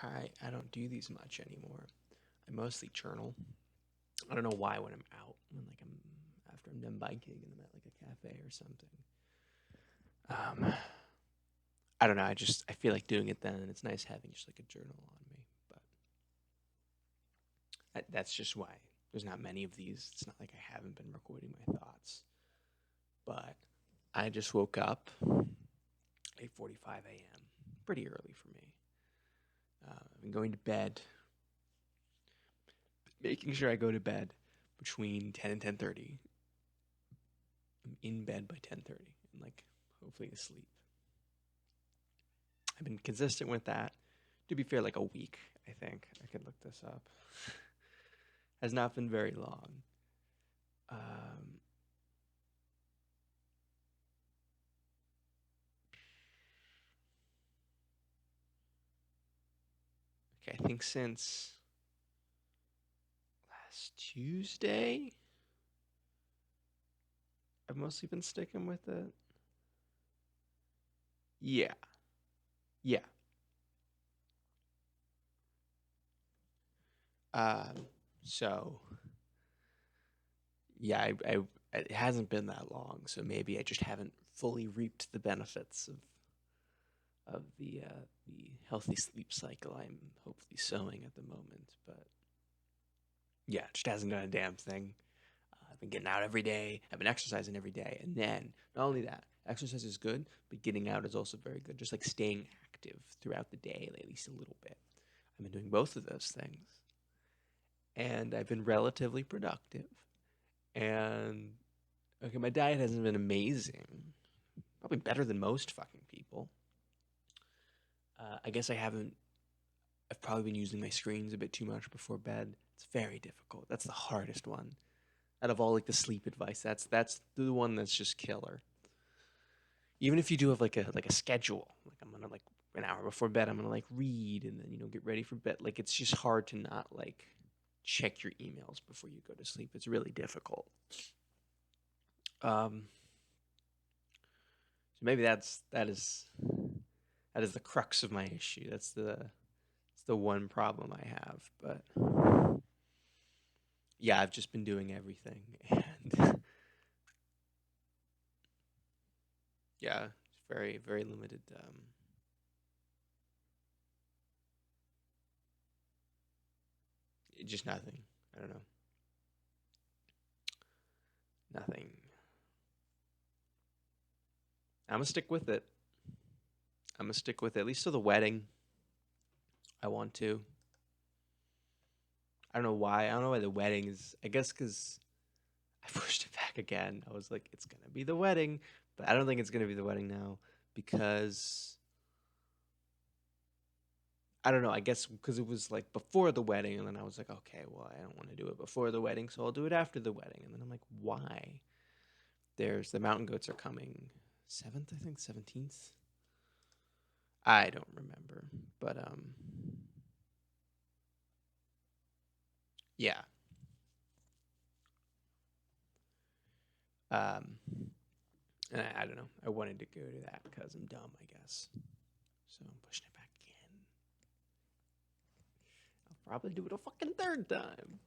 I don't do these much anymore. I mostly journal. I don't know why when I'm out, when like I'm after I'm done biking and I'm at like a cafe or something. Um, I don't know. I feel like doing it then, and it's nice having just like a journal on me. But that's just why there's not many of these. It's not like I haven't been recording my thoughts, but I just woke up 8:45 a.m. Pretty early for me. I've been going to bed, making sure I go to bed between 10 and 10:30. I'm in bed by 10:30 and like hopefully asleep. I've been consistent with that. To be fair, like a week, I think. I could look this up. Has not been very long. Um, okay, I think since last Tuesday, I've mostly been sticking with it. Yeah, yeah. Um, so yeah, it hasn't been that long, so maybe I just haven't fully reaped the benefits of the healthy sleep cycle I'm hopefully sowing at the moment. But yeah, it just hasn't done a damn thing. I've been getting out every day. I've been exercising every day, and then not only that, exercise is good, but getting out is also very good. Just like staying active throughout the day, like, at least a little bit. I've been doing both of those things, and I've been relatively productive. And okay, my diet hasn't been amazing. Probably better than most fucking people. I guess I haven't. I've probably been using my screens a bit too much before bed. It's very difficult. That's the hardest one out of all like the sleep advice. That's the one that's just killer. Even if you do have like a schedule, like I'm gonna like an hour before bed, I'm gonna like read and then get ready for bed. Like it's just hard to not like check your emails before you go to sleep. It's really difficult. Um, so maybe that is the crux of my issue. That's the one problem I have. But yeah, I've just been doing everything, and yeah, it's very limited. Just nothing. I don't know, nothing. I'm gonna stick with it. I'm gonna stick with it at least to the wedding. I want to. I don't know why. I don't know why the wedding is. I guess because I pushed it back again. I was like, it's gonna be the wedding, but I don't think it's gonna be the wedding now because I don't know. I guess because it was like before the wedding, and then I was like, okay, well, I don't want to do it before the wedding, so I'll do it after the wedding. And then I'm like, why? There's the mountain goats are coming 7th, I think 17th. I don't remember, but yeah. Um, and I don't know. I wanted to go to that because I'm dumb, I guess. So I'm pushing it back again. I'll probably do it a fucking third time.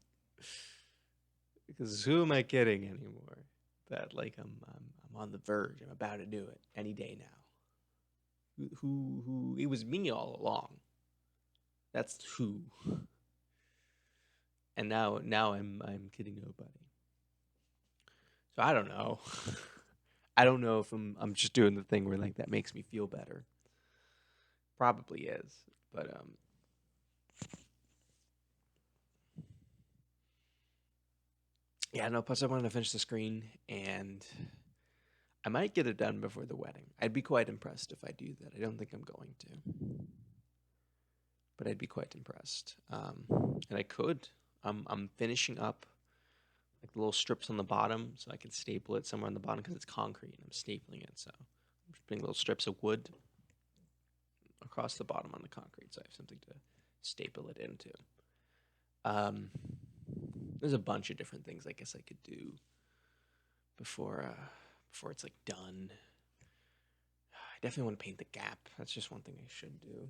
Because who am I kidding anymore? That like I'm on the verge. I'm about to do it any day now. Who? It was me all along. That's who. And now I'm kidding nobody. So I don't know. I don't know if I'm just doing the thing where like that makes me feel better. Probably is, but yeah. No. Plus, I wanted to finish the screen, and I might get it done before the wedding. I'd be quite impressed if I do that. I don't think I'm going to, but I'd be quite impressed. And I could. I'm finishing up like the little strips on the bottom, so I can staple it somewhere on the bottom because it's concrete. And I'm stapling it, so I'm just putting little strips of wood across the bottom on the concrete, so I have something to staple it into. Um, there's a bunch of different things I guess I could do before before it's like done. I definitely want to paint the gap. That's just one thing I should do,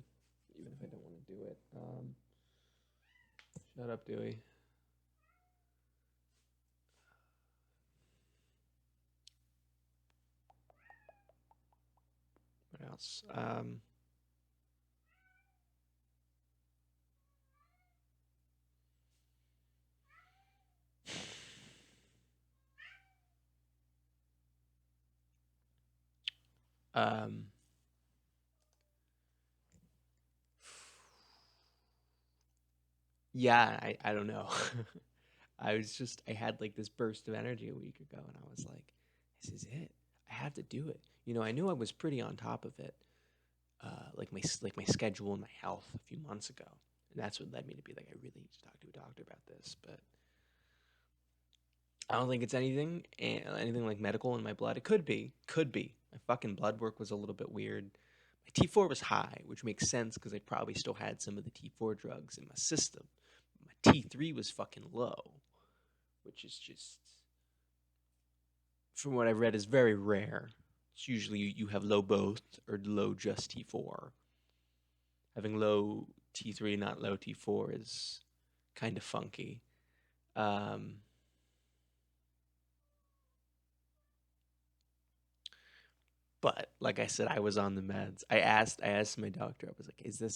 even if I don't want to do it. Shut up, Dewey. What else? Um, yeah, I don't know. I had like this burst of energy a week ago, and I was like, this is it. I have to do it. I knew I was pretty on top of it, like my schedule and my health a few months ago, and that's what led me to be like, I really need to talk to a doctor about this. But I don't think it's anything like medical in my blood. It could be. My fucking blood work was a little bit weird. My T4 was high, which makes sense because I probably still had some of the T4 drugs in my system. My T3 was fucking low, which is just, from what I've read, is very rare. It's usually you have low both or low just T4. Having low T3, not low T4, is kind of funky. Um, but like I said, I was on the meds. I asked my doctor. I was like, do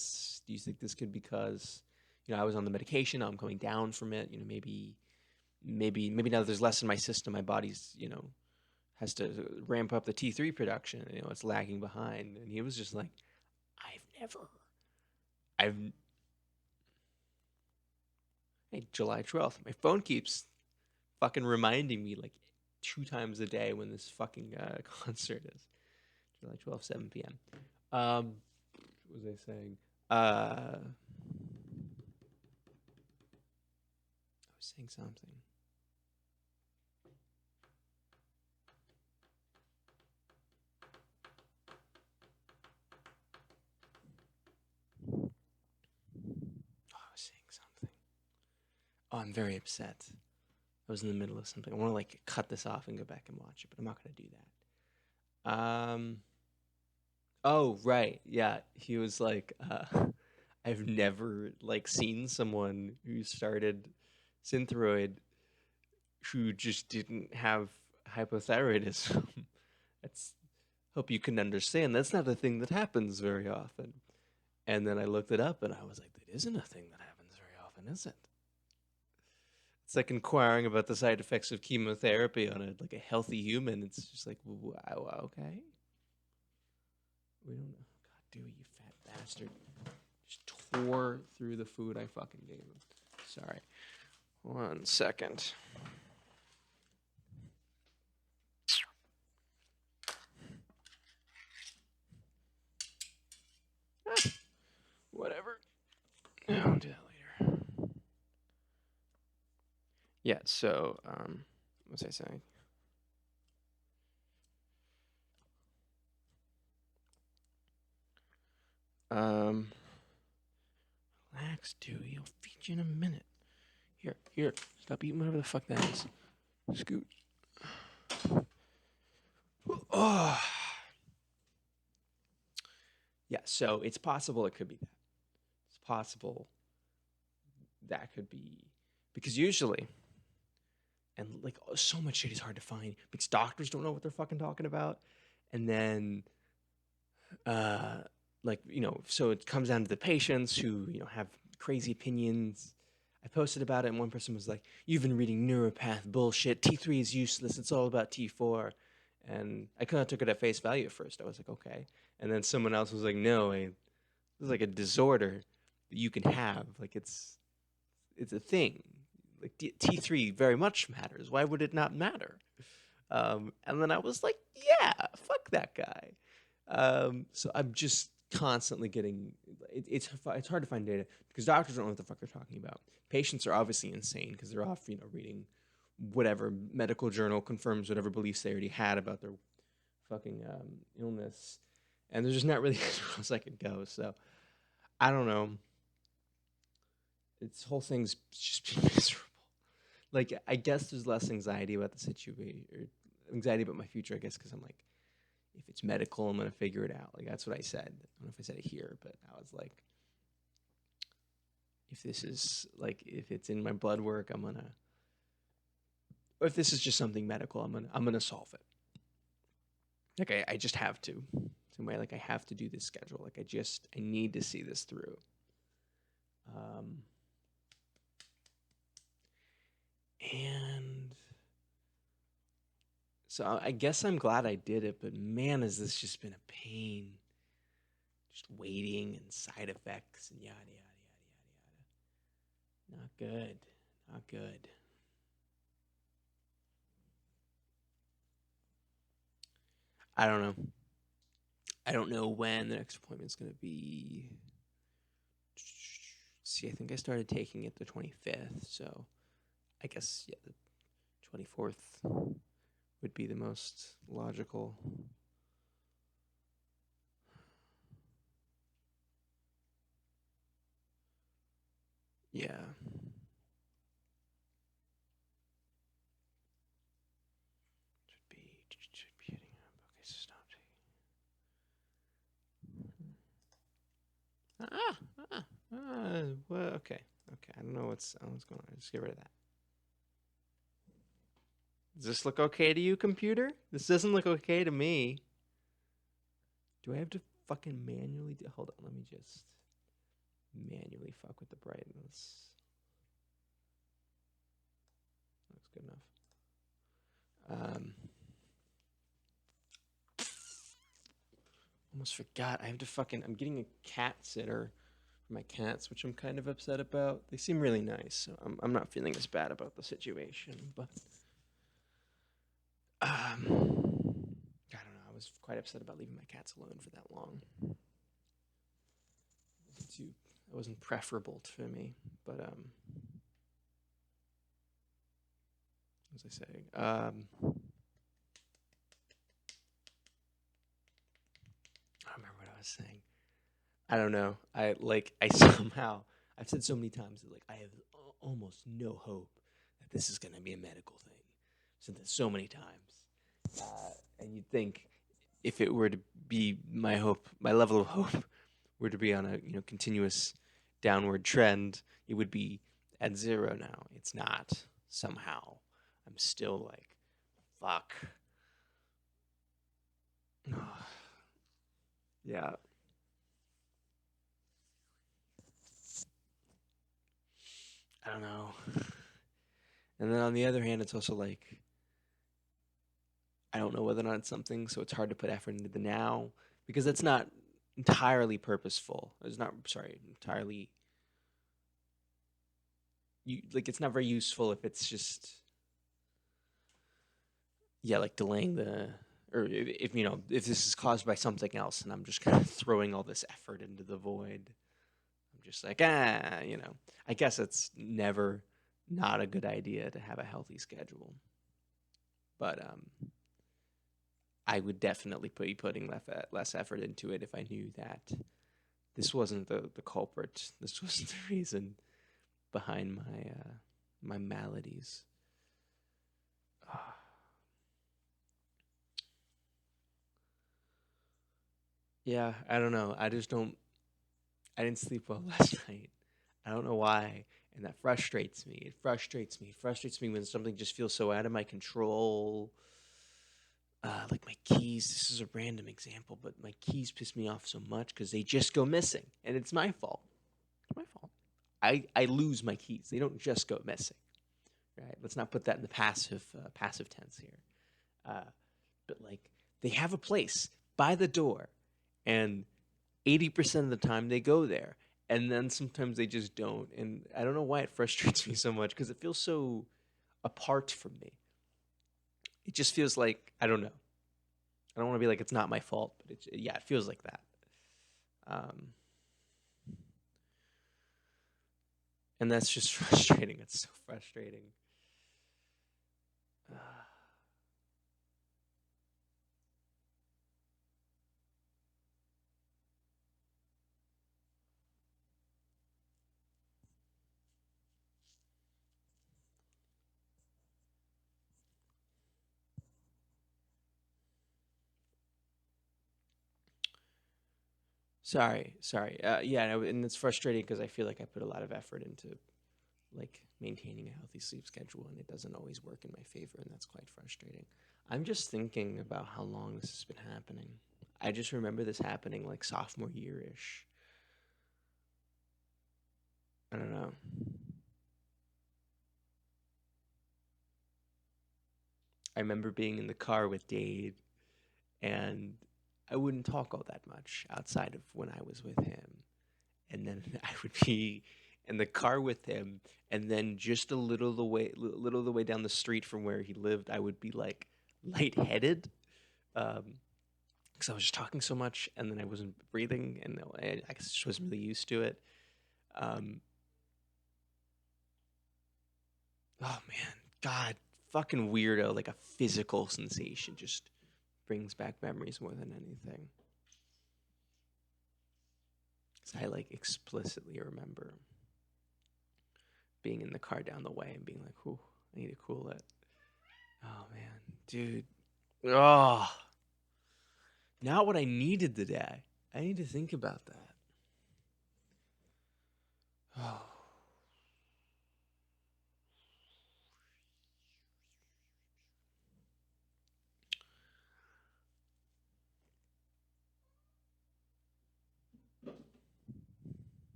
you think this could because, I was on the medication. I'm coming down from it. Maybe now that there's less in my system, my body's, has to ramp up the T3 production. It's lagging behind. And he was just like, I've never, I've, hey, July 12th. My phone keeps fucking reminding me like 2 times a day when this fucking concert is. July 12th, 7 p.m. What was I saying? I was saying something. I was saying something. Oh, I'm very upset. I was in the middle of something. I want to like cut this off and go back and watch it, but I'm not going to do that. Oh, right. Yeah. He was like, I've never like seen someone who started Synthroid who just didn't have hypothyroidism. That's Hope you can understand. That's not a thing that happens very often. And then I looked it up and I was like, that isn't a thing that happens very often, is it? It's like inquiring about the side effects of chemotherapy on a healthy human. It's just like, wow, okay. We don't know. God, Dewey, you fat bastard. Just tore through the food I fucking gave him. Sorry. 1 second. Whatever. I'll do that later. Yeah, so, what was I saying? Relax, Dewey. I'll feed you in a minute. Here. Stop eating whatever the fuck that is. Scoot. Oh. Yeah, so it's possible it could be that. It's possible that could be because usually, and like so much shit is hard to find because doctors don't know what they're fucking talking about, and then, uh, so it comes down to the patients who have crazy opinions. I posted about it, and one person was like, "You've been reading neuropath bullshit. T3 is useless. It's all about T4." And I kind of took it at face value at first. I was like, "Okay," and then someone else was like, "No, this is like a disorder that you can have. Like it's a thing. Like T3 very much matters. Why would it not matter?" And then I was like, "Yeah, fuck that guy." So I'm just constantly getting it's hard to find data because doctors don't know what the fuck they're talking about. Patients are obviously insane because they're off reading whatever medical journal confirms whatever beliefs they already had about their fucking illness, and there's just not really anywhere else I could go. So I don't know. This whole thing's just been miserable. Like I guess there's less anxiety about the situation or anxiety about my future. I guess because I'm like, if it's medical, I'm gonna figure it out. Like that's what I said. I don't know if I said it here, but I was like, if this is like if it's in my blood work, I'm gonna, or if this is just something medical, I'm gonna solve it. Like I just have to. Same way, like I have to do this schedule. Like I need to see this through. Um, and so I guess I'm glad I did it, but man, has this just been a pain. Just waiting and side effects and yada yada yada yada yada. Not good. Not good. I don't know. I don't know when the next appointment's gonna be. See, I think I started taking it the 25th, so I guess yeah, the 24th would be the most logical. Yeah. Should be hitting up. Okay, so stop taking. Well, okay. Okay, I don't know what's going on. Just get rid of that. Does this look okay to you, computer? This doesn't look okay to me. Do I have to fucking manually do? Hold on, let me just manually fuck with the brightness. Looks good enough. Almost forgot. I have to fucking. I'm getting a cat sitter for my cats, which I'm kind of upset about. They seem really nice, so I'm not feeling as bad about the situation. But I don't know. I was quite upset about leaving my cats alone for that long. It wasn't preferable for me, but as I say, I don't remember what I was saying. I don't know. I somehow I've said so many times that like I have almost no hope that this is going to be a medical thing. I've said that so many times, and you'd think if it were to be my hope, my level of hope were to be on a continuous downward trend, it would be at zero now. It's not. Somehow, I'm still like, fuck. Yeah. I don't know. And then on the other hand, it's also like I don't know whether or not it's something, so it's hard to put effort into the now because that's not entirely purposeful. It's not entirely like it's not very useful if it's just like delaying the or if if this is caused by something else and I'm just kind of throwing all this effort into the void. I'm just like, I guess it's never not a good idea to have a healthy schedule. But I would definitely be putting less effort into it if I knew that this wasn't the culprit. This wasn't the reason behind my maladies. Yeah, I don't know. I just don't. I didn't sleep well last night. I don't know why, and that frustrates me. It frustrates me. It frustrates me when something just feels so out of my control. Like my keys. This is a random example, but my keys piss me off so much because they just go missing, and it's my fault. It's my fault. I lose my keys. They don't just go missing. Right? Let's not put that in the passive tense here. Uh, but like they have a place by the door, and 80% of the time they go there, and then sometimes they just don't. And I don't know why it frustrates me so much because it feels so apart from me. It just feels like I don't know. I don't want to be like it's not my fault, but it feels like that. Um, and that's just frustrating. It's so frustrating. Sorry, sorry. Yeah, no, and it's frustrating because I feel like I put a lot of effort into like maintaining a healthy sleep schedule, and it doesn't always work in my favor, and that's quite frustrating. I'm just thinking about how long this has been happening. I just remember this happening like sophomore year ish. I don't know. I remember being in the car with Dade, and I wouldn't talk all that much outside of when I was with him. And then I would be in the car with him, and then just a little the way down the street from where he lived, I would be like lightheaded, because I was just talking so much, and then I wasn't breathing, and I just wasn't really used to it. Um, oh man, God, fucking weirdo! Like a physical sensation just brings back memories more than anything. 'Cause I like explicitly remember being in the car down the way and being like, "Whew, I need to cool it." Oh man, dude. Oh, not what I needed today. I need to think about that. Oh,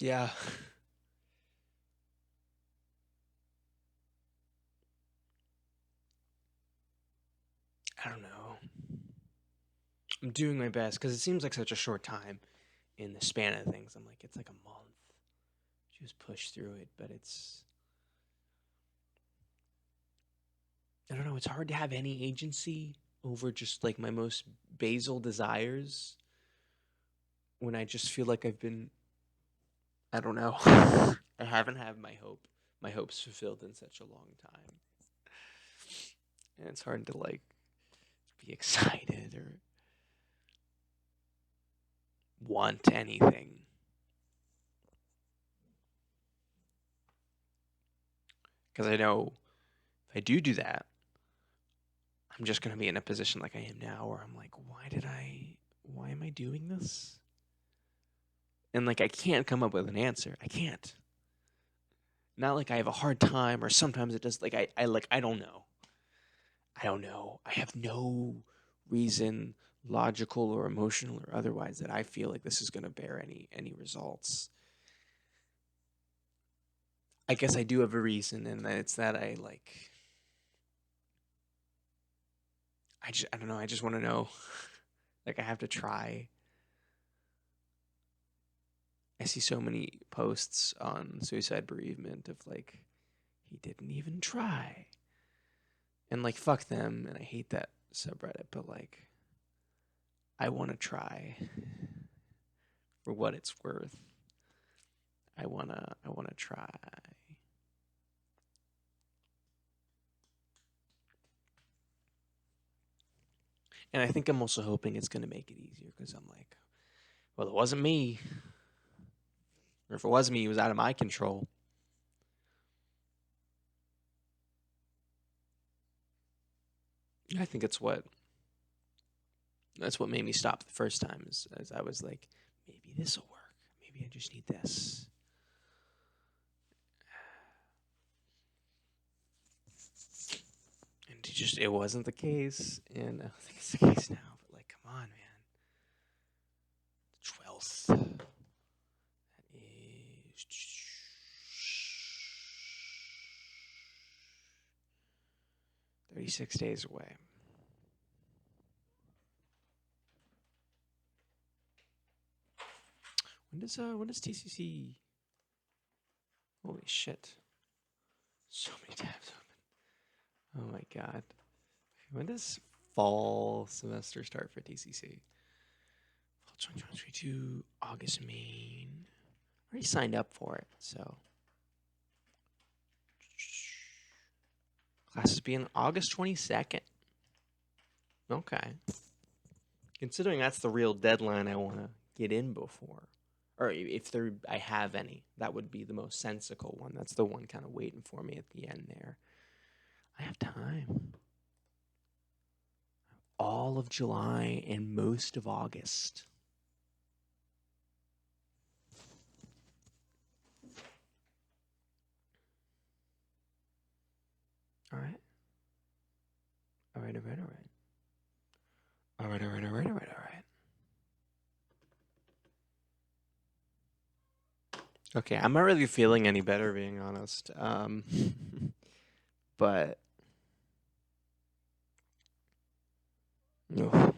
yeah. I don't know. I'm doing my best because it seems like such a short time in the span of things. I'm like, it's like a month. Just push through it, but it's. I don't know. It's hard to have any agency over just like my most basal desires when I just feel like I've been. I don't know. I haven't had my hopes fulfilled in such a long time, and it's hard to like be excited or want anything. Because I know if I do that, I'm just going to be in a position like I am now where I'm like, why am I doing this? And like, I can't come up with an answer. I can't. Not like I have a hard time or sometimes it does. Like, I don't know. I don't know. I have no reason, logical or emotional or otherwise, that I feel like this is going to bear any results. I guess I do have a reason, and it's that I don't know. I just want to know. Like I have to try. I see so many posts on suicide bereavement of like he didn't even try. And like fuck them and I hate that subreddit, but like I want to try for what it's worth. I want to try. And I think I'm also hoping it's going to make it easier cuz I'm like, well, it wasn't me. Or if it was me, it was out of my control. I think that's what made me stop the first time is as I was like, maybe this will work. Maybe I just need this. And it wasn't the case, and I don't think it's the case now. But like, come on, man. 12th. That is 36 days away. When does TCC? Holy shit! So many tabs open. Oh my god. When does fall semester start for TCC? Fall 2022, August, Maine. I already signed up for it, so classes begin August 22nd. Okay. Considering that's the real deadline I want to get in before, or if there I have any, that would be the most sensical one. That's the one kind of waiting for me at the end there. I have time. All of July and most of August. All right. All right. All right. All right. All right. All right. All right. All right. All right. Okay, I'm not really feeling any better, being honest. But ugh,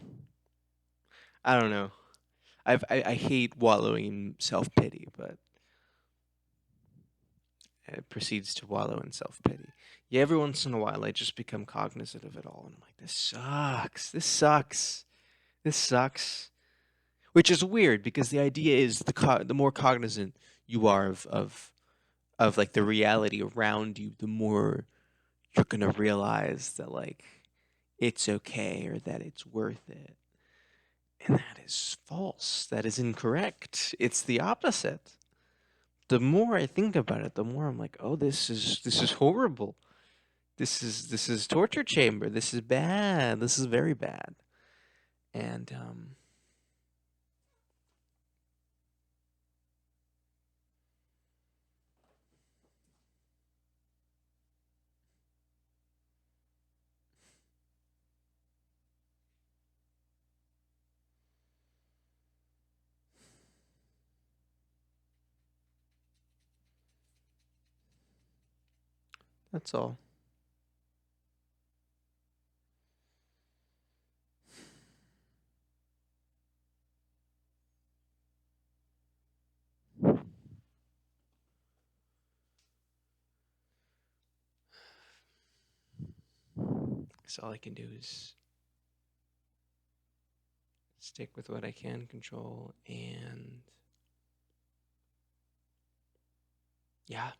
I don't know. I hate wallowing in self pity, but it proceeds to wallow in self pity. Yeah, every once in a while, I just become cognizant of it all, and I'm like, this sucks. This sucks. This sucks. Which is weird because the idea is the more cognizant you are of like the reality around you, the more you're gonna realize that like it's okay or that it's worth it. And that is false. That is incorrect. It's the opposite. The more I think about it, the more I'm like, oh, this is horrible. This is torture chamber. This is bad. This is very bad. And that's all. So all I can do is stick with what I can control, and yeah,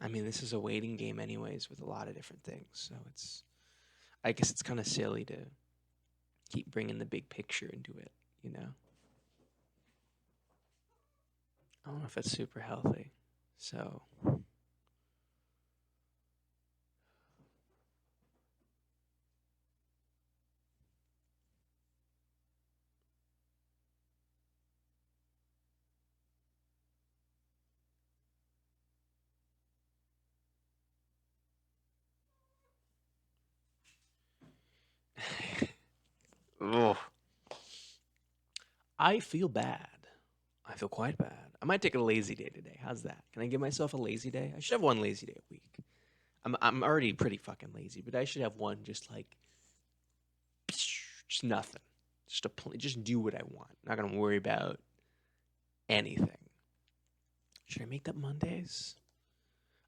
I mean this is a waiting game anyways with a lot of different things. So it's I guess it's kind of silly to keep bringing the big picture into it, you know. I don't know if it's super healthy. So ugh. I feel bad. I feel quite bad. I might take a lazy day today. How's that? Can I give myself a lazy day? I should have one lazy day a week. I'm already pretty fucking lazy, but I should have one just like just nothing. Just do what I want. Not gonna worry about anything. Should I make that Mondays?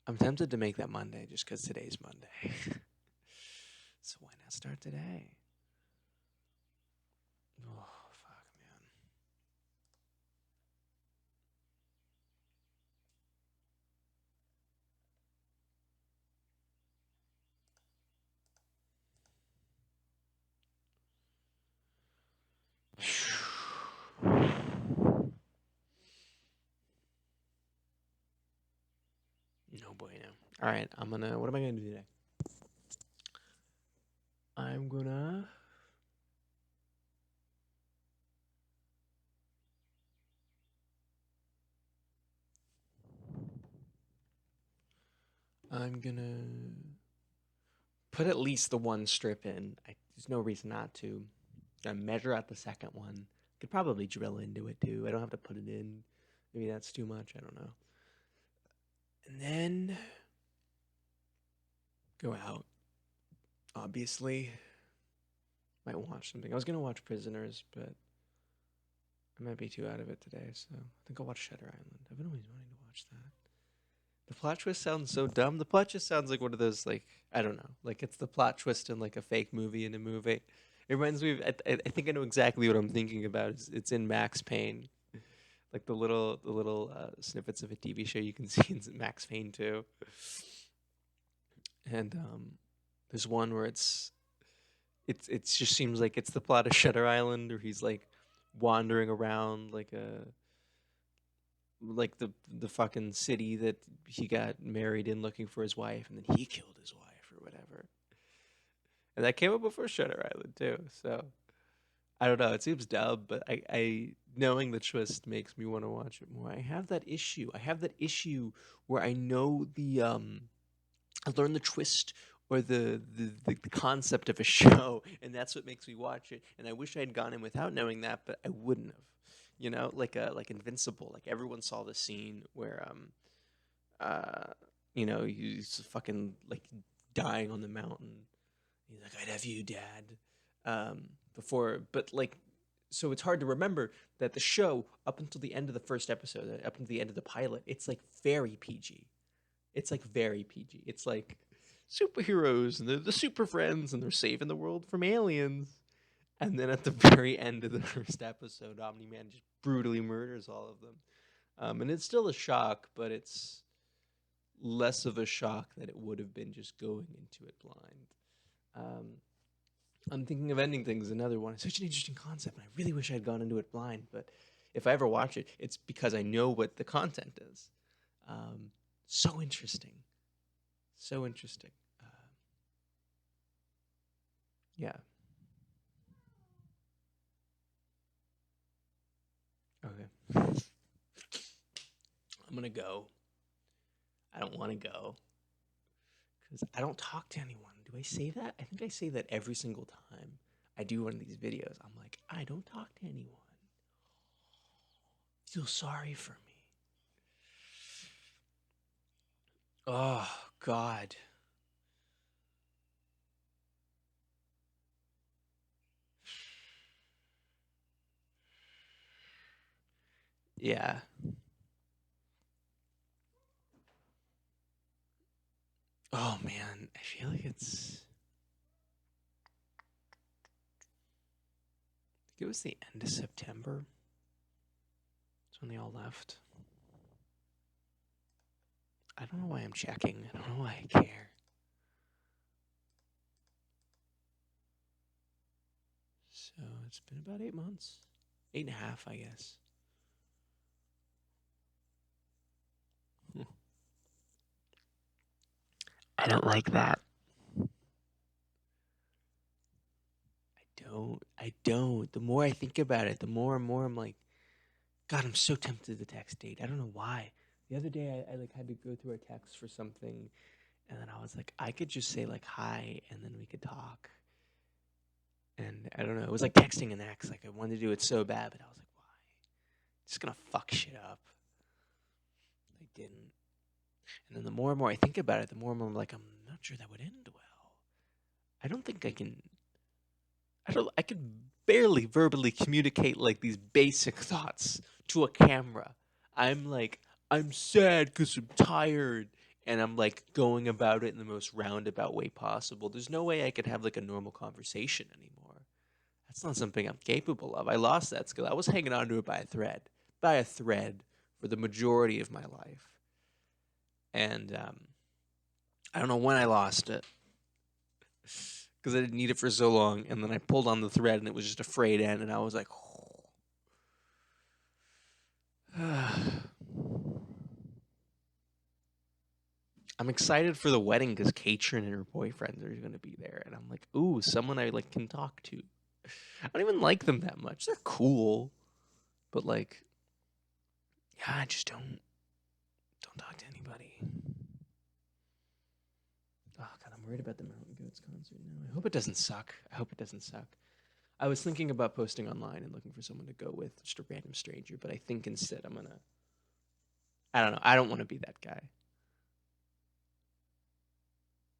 I'm tempted to make that Monday just because today's Monday. So why not start today? Oh fuck, man. No bueno. All right, I'm gonna. What am I gonna do today? I'm gonna. I'm gonna put at least the one strip in. There's no reason not to. I measure out the second one. Could probably drill into it too. I don't have to put it in. Maybe that's too much. I don't know. And then go out. Obviously, might watch something. I was gonna watch Prisoners, but I might be too out of it today. So I think I'll watch Shutter Island. I've been always wanting to watch that. The plot twist sounds so dumb. The plot just sounds like one of those like I don't know, like it's the plot twist in like a fake movie in a movie. It reminds me of I think I know exactly what I'm thinking about. It's in Max Payne, like the little snippets of a TV show you can see in Max Payne too. And there's one where It just seems like it's the plot of Shutter Island, or he's like wandering around like the fucking city that he got married in looking for his wife, and then he killed his wife or whatever. And that came up before Shutter Island too. So I don't know. It seems dumb, but I knowing the twist makes me want to watch it more. I have that issue. I have that issue where I know I learn the twist or the concept of a show, and that's what makes me watch it. And I wish I had gone in without knowing that, but I wouldn't have. You know, like Invincible. Like everyone saw the scene where uh he's fucking like dying on the mountain. He's like, "I'd have you, Dad." Before, but like, so it's hard to remember that the show up until the end of the first episode, up until the end of the pilot, it's like very PG. It's like very PG. It's like superheroes and they're the super friends and they're saving the world from aliens. And then at the very end of the first episode, Omni Man just brutally murders all of them. And it's still a shock, but it's less of a shock than it would have been just going into it blind. Um, I'm thinking of ending things. Another one. It's such an interesting concept, and I really wish I had gone into it blind. But if I ever watch it, it's because I know what the content is. Um, so interesting. So interesting. Yeah. Okay. I'm gonna go. I don't want to go because I don't talk to anyone. Do I say that? I think I say that every single time I do one of these videos. I'm like, I don't talk to anyone. Feel sorry for me. Oh God. Yeah. Oh man, I feel like it was the end of September. That's when they all left. I don't know why I'm checking. I don't know why I care. So it's been about 8 months. 8.5, I guess. I don't like that. I don't. The more I think about it, the more and more I'm like, God, I'm so tempted to text date. I don't know why. The other day I like had to go through a text for something, and then I was like, I could just say like hi, and then we could talk. And I don't know. It was like texting an ex. Like I wanted to do it so bad, but I was like, why? Just gonna fuck shit up. I didn't. And then the more and more I think about it, the more and more I'm like, I'm not sure that would end well. I don't think I can. I could barely verbally communicate like these basic thoughts to a camera. I'm like, I'm sad because I'm tired. And I'm like going about it in the most roundabout way possible. There's no way I could have like a normal conversation anymore. That's not something I'm capable of. I lost that skill. I was hanging on to it by a thread for the majority of my life. And I don't know when I lost it because I didn't need it for so long. And then I pulled on the thread and it was just a frayed end. And I was like, I'm excited for the wedding because Katrin and her boyfriend are going to be there. And I'm like, ooh, someone I like can talk to. I don't even like them that much. They're cool. But like, yeah, I just don't talk to anybody. Oh God, I'm worried about the Mountain Goats concert now. I hope it doesn't suck. I hope it doesn't suck. I was thinking about posting online and looking for someone to go with, just a random stranger, but I think instead I'm gonna. I don't know. I don't want to be that guy.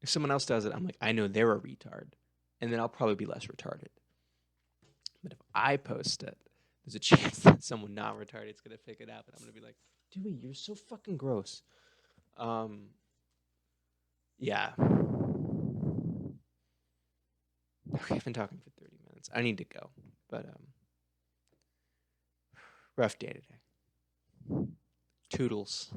If someone else does it, I'm like, I know they're a retard, and then I'll probably be less retarded. But if I post it, there's a chance that someone not retarded is gonna pick it up, and I'm gonna be like, Dewey, you're so fucking gross. Yeah. Okay, I've been talking for 30 minutes. I need to go, but rough day today. Toodles.